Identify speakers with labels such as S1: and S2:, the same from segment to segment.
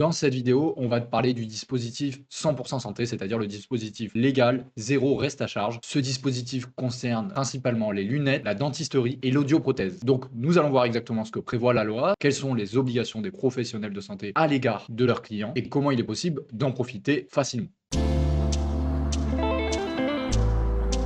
S1: Dans cette vidéo, on va te parler du dispositif 100% santé, c'est-à-dire le dispositif légal, zéro reste à charge. Ce dispositif concerne principalement les lunettes, la dentisterie et l'audioprothèse. Donc, nous allons voir exactement ce que prévoit la loi, quelles sont les obligations des professionnels de santé à l'égard de leurs clients et comment il est possible d'en profiter facilement.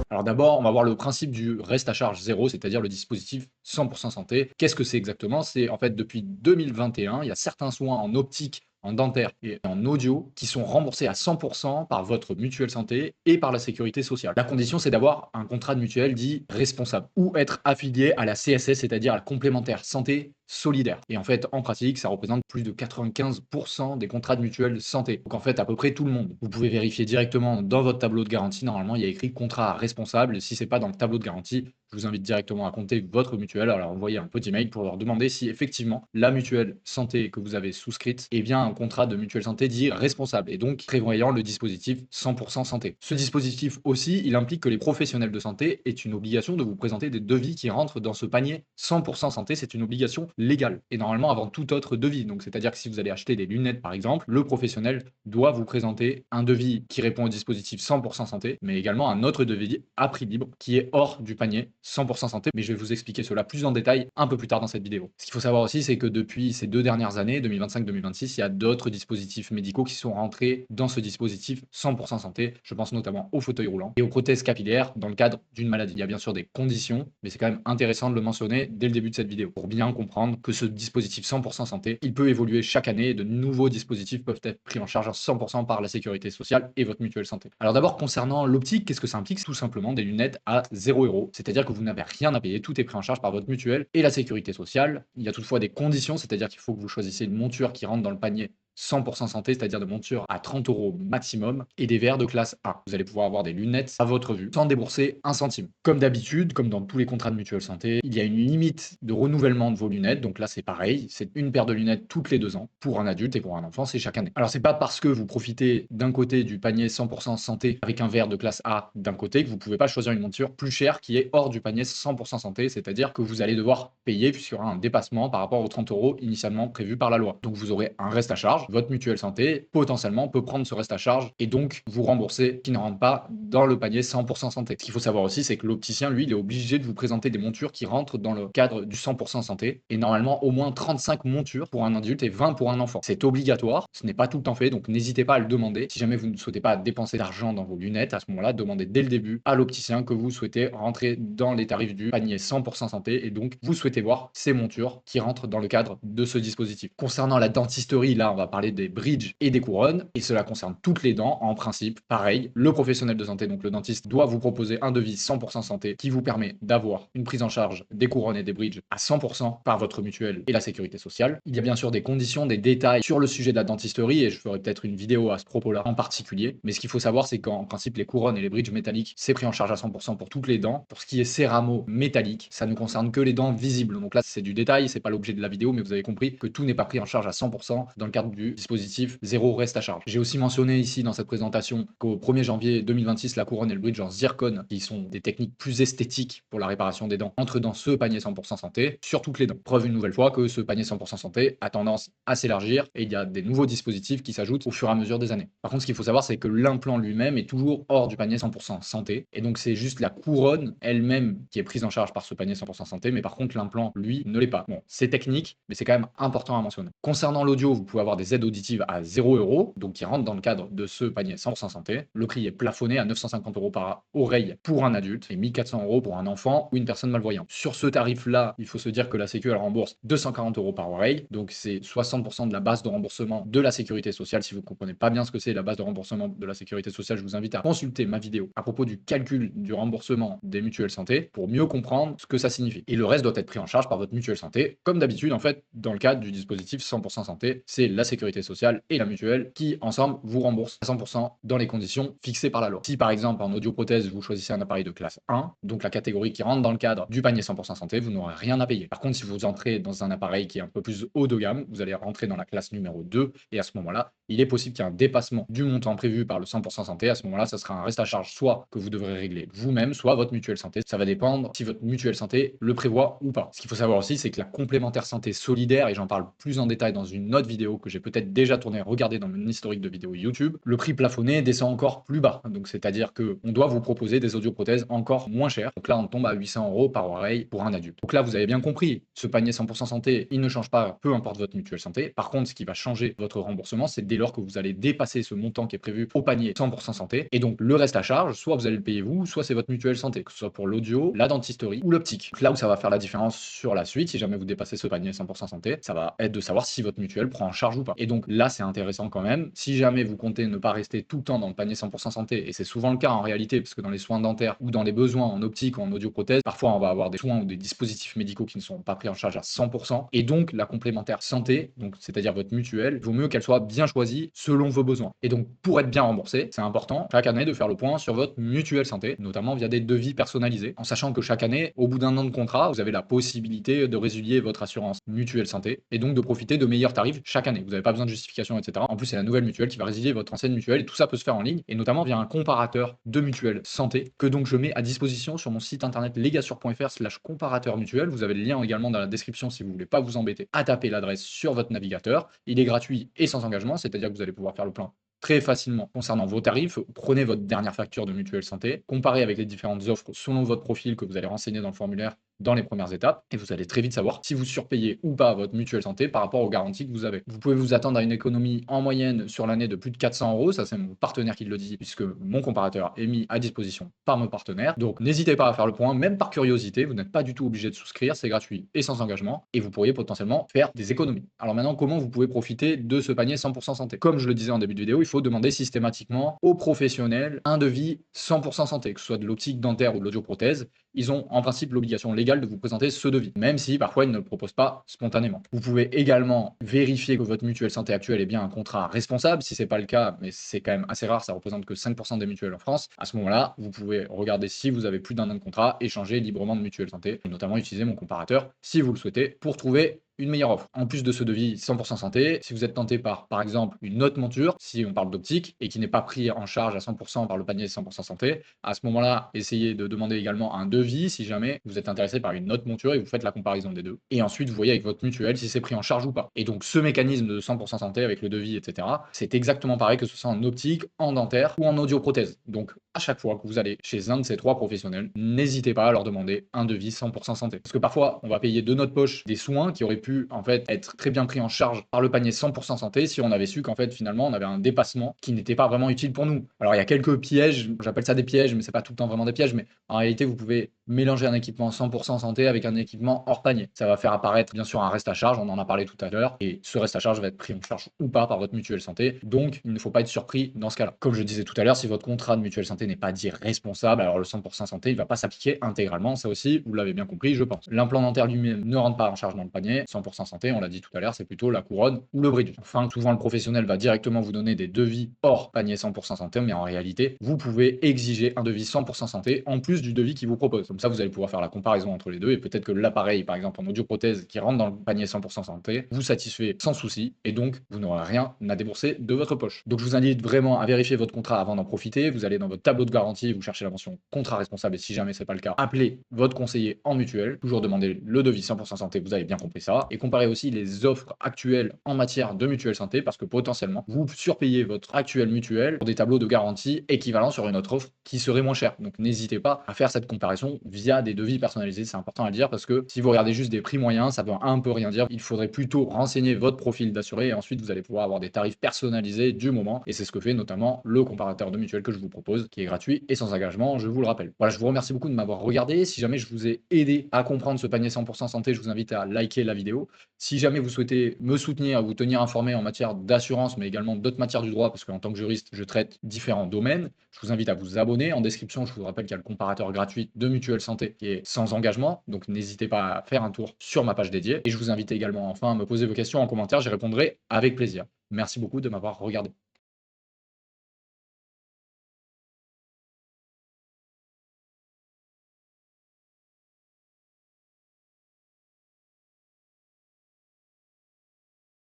S1: Alors d'abord, on va voir le principe du reste à charge zéro, c'est-à-dire le dispositif 100% santé. Qu'est-ce que c'est exactement? C'est en fait depuis 2021, il y a certains soins en optique, en dentaire et en audio qui sont remboursés à 100% par votre mutuelle santé et par la sécurité sociale. La condition, c'est d'avoir un contrat de mutuelle dit responsable ou être affilié à la CSS, c'est-à-dire à la complémentaire santé solidaire. Et en fait, en pratique, ça représente plus de 95% des contrats de mutuelle santé. Donc en fait, à peu près tout le monde. Vous pouvez vérifier directement dans votre tableau de garantie. Normalement, il y a écrit contrat responsable. Si c'est pas dans le tableau de garantie, je vous invite directement à contacter votre mutuelle, alors envoyer un petit mail pour leur demander si effectivement la mutuelle santé que vous avez souscrite est bien un contrat de mutuelle santé dit responsable et donc prévoyant le dispositif 100% santé. Ce dispositif aussi, il implique que les professionnels de santé aient une obligation de vous présenter des devis qui rentrent dans ce panier 100% santé. C'est une obligation légale et normalement avant tout autre devis. Donc c'est-à-dire que si vous allez acheter des lunettes par exemple, le professionnel doit vous présenter un devis qui répond au dispositif 100% santé, mais également un autre devis à prix libre qui est hors du panier 100% santé, mais je vais vous expliquer cela plus en détail un peu plus tard dans cette vidéo. Ce qu'il faut savoir aussi, c'est que depuis ces 2 dernières années, 2025-2026, il y a d'autres dispositifs médicaux qui sont rentrés dans ce dispositif 100% santé. Je pense notamment aux fauteuils roulants et aux prothèses capillaires dans le cadre d'une maladie. Il y a bien sûr des conditions, mais c'est quand même intéressant de le mentionner dès le début de cette vidéo pour bien comprendre que ce dispositif 100% santé, il peut évoluer chaque année et de nouveaux dispositifs peuvent être pris en charge à 100% par la sécurité sociale et votre mutuelle santé. Alors d'abord, concernant l'optique, qu'est-ce que ça implique? Tout simplement des lunettes à 0 €. C'est-à-dire que vous n'avez rien à payer, tout est pris en charge par votre mutuelle et la sécurité sociale. Il y a toutefois des conditions, c'est-à-dire qu'il faut que vous choisissiez une monture qui rentre dans le panier 100% santé, c'est-à-dire de montures à 30 € maximum et des verres de classe A. Vous allez pouvoir avoir des lunettes à votre vue sans débourser un centime. Comme d'habitude, comme dans tous les contrats de mutuelle santé, il y a une limite de renouvellement de vos lunettes. Donc là, c'est pareil, c'est une paire de lunettes toutes les 2 ans. Pour un adulte et pour un enfant, c'est chaque année. Alors, c'est pas parce que vous profitez d'un côté du panier 100% santé avec un verre de classe A d'un côté que vous pouvez pas choisir une monture plus chère qui est hors du panier 100% santé, c'est-à-dire que vous allez devoir payer puisqu'il y aura un dépassement par rapport aux 30 € initialement prévus par la loi. Donc vous aurez un reste à charge. Votre mutuelle santé potentiellement peut prendre ce reste à charge et donc vous rembourser qui ne rentre pas dans le panier 100% santé. Ce qu'il faut savoir aussi, c'est que l'opticien, lui, il est obligé de vous présenter des montures qui rentrent dans le cadre du 100% santé et normalement au moins 35 montures pour un adulte et 20 pour un enfant. C'est obligatoire, ce n'est pas tout le temps fait, donc n'hésitez pas à le demander. Si jamais vous ne souhaitez pas dépenser d'argent dans vos lunettes, à ce moment-là, demandez dès le début à l'opticien que vous souhaitez rentrer dans les tarifs du panier 100% santé et donc vous souhaitez voir ces montures qui rentrent dans le cadre de ce dispositif. Concernant la dentisterie, là, on va parler des bridges et des couronnes et cela concerne toutes les dents. En principe, pareil, le professionnel de santé, donc le dentiste, doit vous proposer un devis 100% santé qui vous permet d'avoir une prise en charge des couronnes et des bridges à 100% par votre mutuelle et la sécurité sociale. Il y a bien sûr des conditions, des détails sur le sujet de la dentisterie et je ferai peut-être une vidéo à ce propos-là en particulier. Mais ce qu'il faut savoir, c'est qu'en principe, les couronnes et les bridges métalliques, c'est pris en charge à 100% pour toutes les dents. Pour ce qui est céramo métallique, ça ne concerne que les dents visibles. Donc là, c'est du détail, c'est pas l'objet de la vidéo, mais vous avez compris que tout n'est pas pris en charge à 100% dans le cadre du dispositif zéro reste à charge. J'ai aussi mentionné ici dans cette présentation qu'au 1er janvier 2026, la couronne et le bridge en zircone, qui sont des techniques plus esthétiques pour la réparation des dents, entrent dans ce panier 100% santé sur toutes les dents. Preuve une nouvelle fois que ce panier 100% santé a tendance à s'élargir et il y a des nouveaux dispositifs qui s'ajoutent au fur et à mesure des années. Par contre, ce qu'il faut savoir, c'est que l'implant lui-même est toujours hors du panier 100% santé et donc c'est juste la couronne elle-même qui est prise en charge par ce panier 100% santé, mais par contre l'implant, lui, ne l'est pas. Bon, c'est technique, mais c'est quand même important à mentionner. Concernant l'audio, vous pouvez avoir des aides auditives à 0 €, donc qui rentrent dans le cadre de ce panier 100% santé. Le prix est plafonné à 950 € par oreille pour un adulte et 1400 € pour un enfant ou une personne malvoyante. Sur ce tarif-là, il faut se dire que la Sécu, elle rembourse 240 € par oreille, donc c'est 60% de la base de remboursement de la sécurité sociale. Si vous ne comprenez pas bien ce que c'est la base de remboursement de la sécurité sociale, je vous invite à consulter ma vidéo à propos du calcul du remboursement des mutuelles santé pour mieux comprendre ce que ça signifie. Et le reste doit être pris en charge par votre mutuelle santé. Comme d'habitude, en fait, dans le cadre du dispositif 100% santé, c'est la sécurité sociale et la mutuelle qui, ensemble, vous remboursent à 100% dans les conditions fixées par la loi. Si, par exemple, en audioprothèse, vous choisissez un appareil de classe 1, donc la catégorie qui rentre dans le cadre du panier 100% santé, vous n'aurez rien à payer. Par contre, si vous entrez dans un appareil qui est un peu plus haut de gamme, vous allez rentrer dans la classe numéro 2 et à ce moment-là, il est possible qu'il y ait un dépassement du montant prévu par le 100% santé. À ce moment-là, ça sera un reste à charge soit que vous devrez régler vous-même, soit votre mutuelle santé. Ça va dépendre si votre mutuelle santé le prévoit ou pas. Ce qu'il faut savoir aussi, c'est que la complémentaire santé solidaire, et j'en parle plus en détail dans une autre vidéo que j'ai peut-être déjà tourné, regardez dans mon historique de vidéos YouTube, le prix plafonné descend encore plus bas. Donc c'est-à-dire qu'on doit vous proposer des audioprothèses encore moins chères. Donc là, on tombe à 800 € par oreille pour un adulte. Donc là, vous avez bien compris, ce panier 100% santé, il ne change pas, peu importe votre mutuelle santé. Par contre, ce qui va changer votre remboursement, c'est dès lors que vous allez dépasser ce montant qui est prévu au panier 100% santé. Et donc le reste à charge, soit vous allez le payer vous, soit c'est votre mutuelle santé, que ce soit pour l'audio, la dentisterie ou l'optique. Là où ça va faire la différence sur la suite, si jamais vous dépassez ce panier 100% santé, ça va être de savoir si votre mutuelle prend en charge ou pas. Et donc là, c'est intéressant quand même. Si jamais vous comptez ne pas rester tout le temps dans le panier 100% santé, et c'est souvent le cas en réalité, parce que dans les soins dentaires ou dans les besoins en optique ou en audioprothèse, parfois on va avoir des soins ou des dispositifs médicaux qui ne sont pas pris en charge à 100%. Et donc la complémentaire santé, donc c'est-à-dire votre mutuelle, il vaut mieux qu'elle soit bien choisie selon vos besoins. Et donc pour être bien remboursé, c'est important chaque année de faire le point sur votre mutuelle santé, notamment via des devis personnalisés, en sachant que chaque année, au bout d'un an de contrat, vous avez la possibilité de résilier votre assurance mutuelle santé et donc de profiter de meilleurs tarifs chaque année. Vous n'avez pas besoin de justification, etc. En plus, c'est la nouvelle mutuelle qui va résilier votre ancienne mutuelle et tout ça peut se faire en ligne et notamment via un comparateur de mutuelle santé que donc je mets à disposition sur mon site internet legasure.fr/comparateur mutuel. Vous avez le lien également dans la description si vous voulez pas vous embêter à taper l'adresse sur votre navigateur. Il est gratuit et sans engagement, c'est-à-dire que vous allez pouvoir faire le plan très facilement concernant vos tarifs. Prenez votre dernière facture de mutuelle santé, comparez avec les différentes offres selon votre profil que vous allez renseigner dans le formulaire dans les premières étapes et vous allez très vite savoir si vous surpayez ou pas votre mutuelle santé par rapport aux garanties que vous avez. Vous pouvez vous attendre à une économie en moyenne sur l'année de plus de 400 €, ça c'est mon partenaire qui le dit puisque mon comparateur est mis à disposition par mon partenaire. Donc n'hésitez pas à faire le point, même par curiosité, vous n'êtes pas du tout obligé de souscrire, c'est gratuit et sans engagement et vous pourriez potentiellement faire des économies. Alors maintenant, comment vous pouvez profiter de ce panier 100% santé? Comme je le disais en début de vidéo, il faut demander systématiquement aux professionnels un devis 100% santé, que ce soit de l'optique dentaire ou de l'audioprothèse. Ils ont en principe l'obligation légale de vous présenter ce devis, même si parfois ils ne le proposent pas spontanément. Vous pouvez également vérifier que votre mutuelle santé actuelle est bien un contrat responsable. Si c'est pas le cas, mais c'est quand même assez rare, ça représente que 5% des mutuelles en France. À ce moment-là, vous pouvez regarder si vous avez plus d'un an de contrat et changer librement de mutuelle santé, et notamment utiliser mon comparateur si vous le souhaitez pour trouver une meilleure offre. En plus de ce devis 100% santé, si vous êtes tenté par exemple, une autre monture, si on parle d'optique, et qui n'est pas pris en charge à 100% par le panier 100% santé, à ce moment-là, essayez de demander également un devis si jamais vous êtes intéressé par une autre monture et vous faites la comparaison des deux. Et ensuite, vous voyez avec votre mutuelle si c'est pris en charge ou pas. Et donc, ce mécanisme de 100% santé avec le devis, etc., c'est exactement pareil que ce soit en optique, en dentaire ou en audioprothèse. Donc, à chaque fois que vous allez chez un de ces trois professionnels, n'hésitez pas à leur demander un devis 100% santé. Parce que parfois, on va payer de notre poche des soins qui auraient pu en fait être très bien pris en charge par le panier 100% santé si on avait su qu'en fait finalement on avait un dépassement qui n'était pas vraiment utile pour nous. Alors il y a quelques pièges, j'appelle ça des pièges, mais c'est pas tout le temps vraiment des pièges, mais en réalité vous pouvez mélanger un équipement 100% santé avec un équipement hors panier. Ça va faire apparaître bien sûr un reste à charge, on en a parlé tout à l'heure, et ce reste à charge va être pris en charge ou pas par votre mutuelle santé, donc il ne faut pas être surpris dans ce cas-là. Comme je disais tout à l'heure, si votre contrat de mutuelle santé n'est pas dit responsable, alors le 100% santé il va pas s'appliquer intégralement, ça aussi vous l'avez bien compris je pense. L'implant dentaire lui-même ne rentre pas en charge dans le panier, 100% santé, on l'a dit tout à l'heure, c'est plutôt la couronne ou le bridge. Enfin, souvent le professionnel va directement vous donner des devis hors panier 100% santé, mais en réalité, vous pouvez exiger un devis 100% santé en plus du devis qu'il vous propose. Comme ça, vous allez pouvoir faire la comparaison entre les deux et peut-être que l'appareil, par exemple en audioprothèse qui rentre dans le panier 100% santé, vous satisfait sans souci et donc vous n'aurez rien à débourser de votre poche. Donc je vous invite vraiment à vérifier votre contrat avant d'en profiter. Vous allez dans votre tableau de garantie, vous cherchez la mention contrat responsable et si jamais c'est pas le cas, appelez votre conseiller en mutuelle. Toujours demander le devis 100% santé, vous avez bien compris ça. Et comparez aussi les offres actuelles en matière de mutuelle santé parce que potentiellement vous surpayez votre actuelle mutuelle pour des tableaux de garantie équivalents sur une autre offre qui serait moins chère. Donc n'hésitez pas à faire cette comparaison via des devis personnalisés, c'est important à le dire parce que si vous regardez juste des prix moyens, ça veut un peu rien dire. Il faudrait plutôt renseigner votre profil d'assuré et ensuite vous allez pouvoir avoir des tarifs personnalisés du moment et c'est ce que fait notamment le comparateur de mutuelle que je vous propose qui est gratuit et sans engagement, je vous le rappelle. Voilà, je vous remercie beaucoup de m'avoir regardé. Si jamais je vous ai aidé à comprendre ce panier 100% santé, je vous invite à liker la vidéo. Si jamais vous souhaitez me soutenir, vous tenir informé en matière d'assurance, mais également d'autres matières du droit, parce qu'en tant que juriste, je traite différents domaines, je vous invite à vous abonner. En description, je vous rappelle qu'il y a le comparateur gratuit de Mutuelle Santé qui est sans engagement, donc n'hésitez pas à faire un tour sur ma page dédiée. Et je vous invite également enfin à me poser vos questions en commentaire, j'y répondrai avec plaisir. Merci beaucoup de m'avoir regardé.